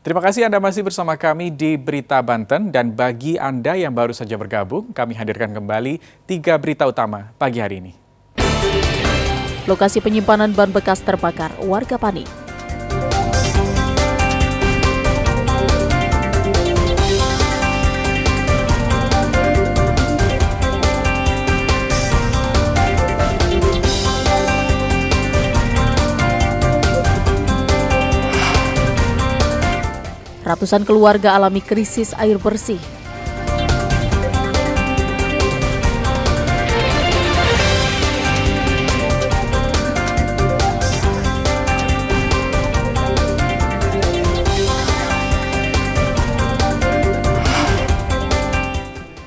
Terima kasih Anda masih bersama kami di Berita Banten, dan bagi Anda yang baru saja bergabung, kami hadirkan kembali 3 berita utama pagi hari ini. Lokasi penyimpanan ban bekas terbakar, warga panik. Ratusan keluarga alami krisis air bersih.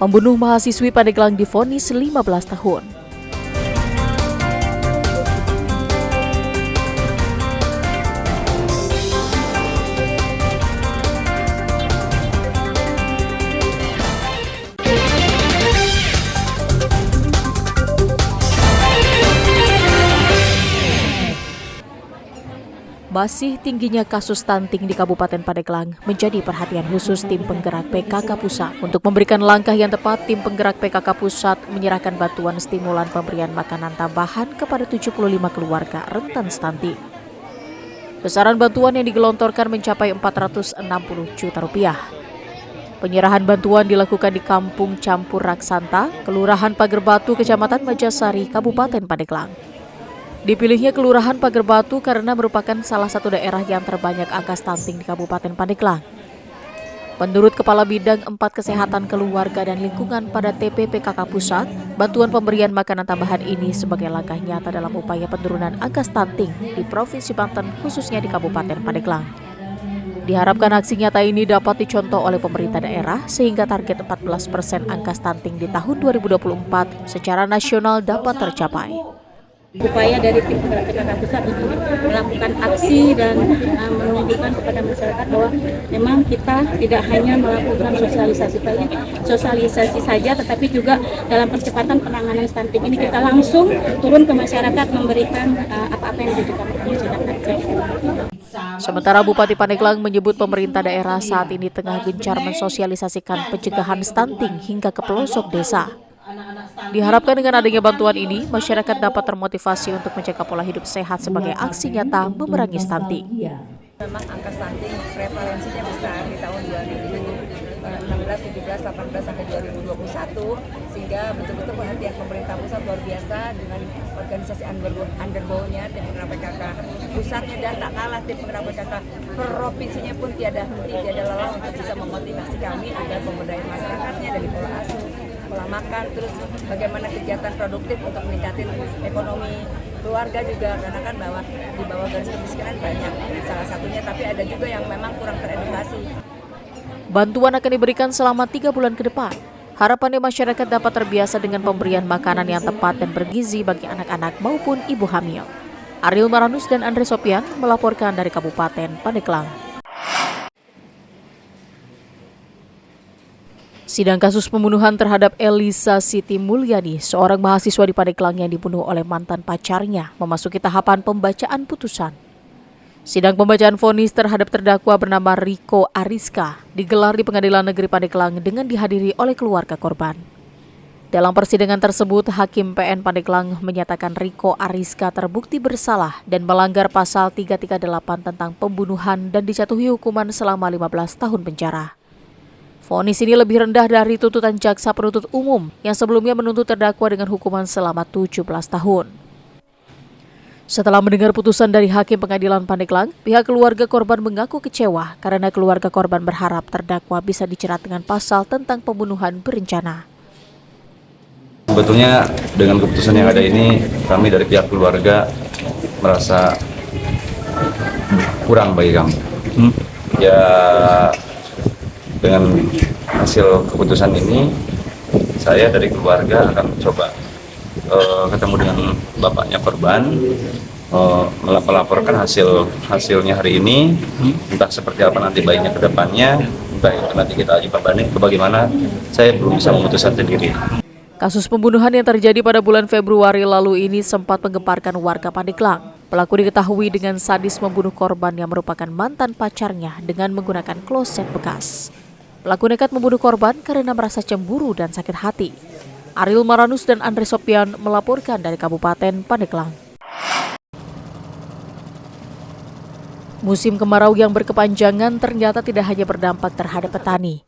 Pembunuh mahasiswi Pandeglang divonis 15 tahun. Masih tingginya kasus stunting di Kabupaten Pandeglang menjadi perhatian khusus tim penggerak PKK Pusat. Untuk memberikan langkah yang tepat, tim penggerak PKK Pusat menyerahkan bantuan stimulan pemberian makanan tambahan kepada 75 keluarga rentan stunting. Besaran bantuan yang digelontorkan mencapai 460 juta rupiah. Penyerahan bantuan dilakukan di Kampung Campur Raksanta, Kelurahan Pagerbatu, Kecamatan Majasari, Kabupaten Pandeglang. Dipilihnya Kelurahan Pagerbatu karena merupakan salah satu daerah yang terbanyak angka stunting di Kabupaten Pandeglang. Menurut Kepala Bidang 4 Kesehatan Keluarga dan Lingkungan pada TPPKK Pusat, bantuan pemberian makanan tambahan ini sebagai langkah nyata dalam upaya penurunan angka stunting di Provinsi Banten, khususnya di Kabupaten Pandeglang. Diharapkan aksi nyata ini dapat dicontoh oleh pemerintah daerah sehingga target 14% angka stunting di tahun 2024 secara nasional dapat tercapai. Upaya dari tim penggerak PKK Pusat untuk melakukan aksi dan menunjukkan kepada masyarakat bahwa memang kita tidak hanya melakukan sosialisasi saja, tetapi juga dalam percepatan penanganan stunting ini kita langsung turun ke masyarakat memberikan apa-apa yang dibutuhkan masyarakat. Sementara Bupati Pandeglang menyebut pemerintah daerah saat ini tengah gencar mensosialisasikan pencegahan stunting hingga ke pelosok desa. Diharapkan dengan adanya bantuan ini, masyarakat dapat termotivasi untuk menjaga pola hidup sehat sebagai aksi nyata memerangi stunting. Memang angka stunting prevalensinya besar di tahun 2016, 17, 18 sampai 2021, sehingga betul-betul perhatian pemerintah pusat luar biasa dengan organisasi underbow-nya tim penggerak PKK pusatnya, dan tak kalah tim penggerak PKK provinsinya pun tiada henti, tiada lelah untuk bisa memotivasi kami agar pemberdayaan masyarakatnya dari pola asuh, pola makan, terus bagaimana kegiatan produktif untuk meningkatkan ekonomi keluarga juga, karena kan di bawah garis kemiskinan banyak salah satunya, tapi ada juga yang memang kurang teredukasi. Bantuan akan diberikan selama 3 bulan ke depan. Harapannya masyarakat dapat terbiasa dengan pemberian makanan yang tepat dan bergizi bagi anak-anak maupun ibu hamil. Ariel Maranus dan Andre Sopian melaporkan dari Kabupaten Pandeglang. Sidang kasus pembunuhan terhadap Elisa Siti Mulyani, seorang mahasiswa di Pandeglang yang dibunuh oleh mantan pacarnya, memasuki tahapan pembacaan putusan. Sidang pembacaan vonis terhadap terdakwa bernama Riko Ariska digelar di Pengadilan Negeri Pandeglang dengan dihadiri oleh keluarga korban. Dalam persidangan tersebut, Hakim PN Pandeglang menyatakan Riko Ariska terbukti bersalah dan melanggar pasal 338 tentang pembunuhan dan dijatuhi hukuman selama 15 tahun penjara. Vonis ini lebih rendah dari tuntutan jaksa penuntut umum yang sebelumnya menuntut terdakwa dengan hukuman selama 17 tahun. Setelah mendengar putusan dari Hakim Pengadilan Pandeglang, pihak keluarga korban mengaku kecewa karena keluarga korban berharap terdakwa bisa dijerat dengan pasal tentang pembunuhan berencana. Sebetulnya dengan keputusan yang ada ini, kami dari pihak keluarga merasa kurang bagi kami. Ya, dengan hasil keputusan ini, saya dari keluarga akan coba ketemu dengan bapaknya korban, melaporkan hasilnya hari ini, entah seperti apa nanti baiknya ke depannya, entah itu nanti kita ajukan banding ke bagaimana, saya belum bisa memutuskan sendiri. Kasus pembunuhan yang terjadi pada bulan Februari lalu ini sempat menggemparkan warga Pandeglang. Pelaku diketahui dengan sadis membunuh korban yang merupakan mantan pacarnya dengan menggunakan kloset bekas. Pelaku nekat membunuh korban karena merasa cemburu dan sakit hati. Ariel Maranus dan Andre Sopian melaporkan dari Kabupaten Pandeglang. Musim kemarau yang berkepanjangan ternyata tidak hanya berdampak terhadap petani.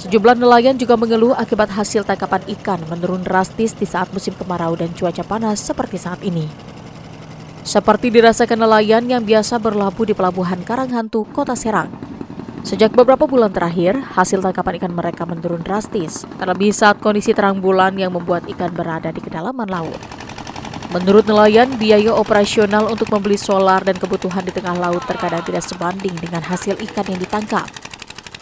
Sejumlah nelayan juga mengeluh akibat hasil tangkapan ikan menurun drastis di saat musim kemarau dan cuaca panas seperti saat ini. Seperti dirasakan nelayan yang biasa berlabuh di Pelabuhan Karanghantu, Kota Serang. Sejak beberapa bulan terakhir, hasil tangkapan ikan mereka menurun drastis, terlebih saat kondisi terang bulan yang membuat ikan berada di kedalaman laut. Menurut nelayan, biaya operasional untuk membeli solar dan kebutuhan di tengah laut terkadang tidak sebanding dengan hasil ikan yang ditangkap.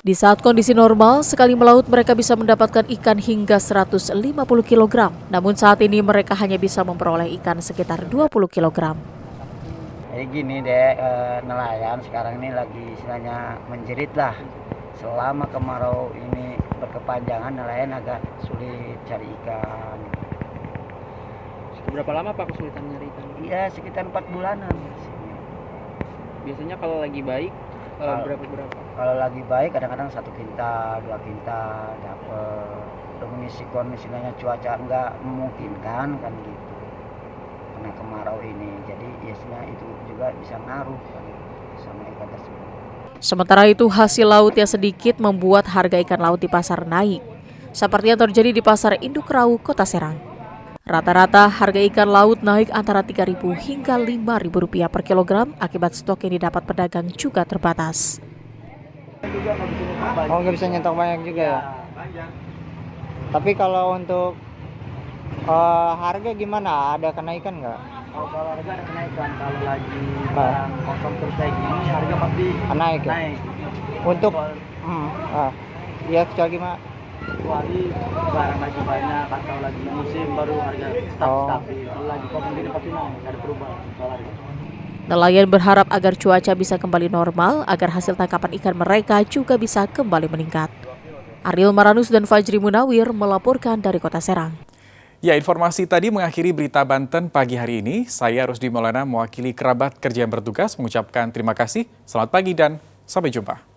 Di saat kondisi normal, sekali melaut mereka bisa mendapatkan ikan hingga 150 kg. Namun saat ini mereka hanya bisa memperoleh ikan sekitar 20 kg. Jadi gini deh, nelayan sekarang ini lagi istilahnya menjerit lah. Selama kemarau ini berkepanjangan, nelayan agak sulit cari ikan. Berapa lama Pak kesulitan nyari ikan? Iya, sekitar 4 bulanan. Biasanya kalau lagi baik, berapa? Kalau lagi baik kadang-kadang 1 kintal, 2 kintal dapet. Mengisi kondisinya cuaca nggak memungkinkan kan gitu. Karena kemarau ini, jadi biasanya itu juga bisa ngaruh kan, sama ikan tersebut. Sementara itu hasil laut yang sedikit membuat harga ikan laut di pasar naik. Seperti yang terjadi di Pasar Induk Rau, Kota Serang. Rata-rata harga ikan laut naik antara Rp3.000 hingga Rp5.000 per kilogram akibat stok yang didapat pedagang juga terbatas. Oh, nggak bisa nyetok banyak juga ya? Tapi kalau untuk harga gimana? Ada kenaikan nggak? Oh, kalau harga ada kenaikan, kalau lagi barang kosong terus kayak gini harga pasti Naik ya? naik. Untuk ya kecuali gimana? Kecuali barang lagi banyak atau lagi musim baru harga stabil. Kalau lagi kosong gini pasti naik, ada perubahan soal harga. Nelayan berharap agar cuaca bisa kembali normal agar hasil tangkapan ikan mereka juga bisa kembali meningkat. Ariel Maranus dan Fajri Munawir melaporkan dari Kota Serang. Ya, informasi tadi mengakhiri berita Banten pagi hari ini. Saya Rusdi Maulana mewakili kerabat kerja yang bertugas mengucapkan terima kasih, selamat pagi dan sampai jumpa.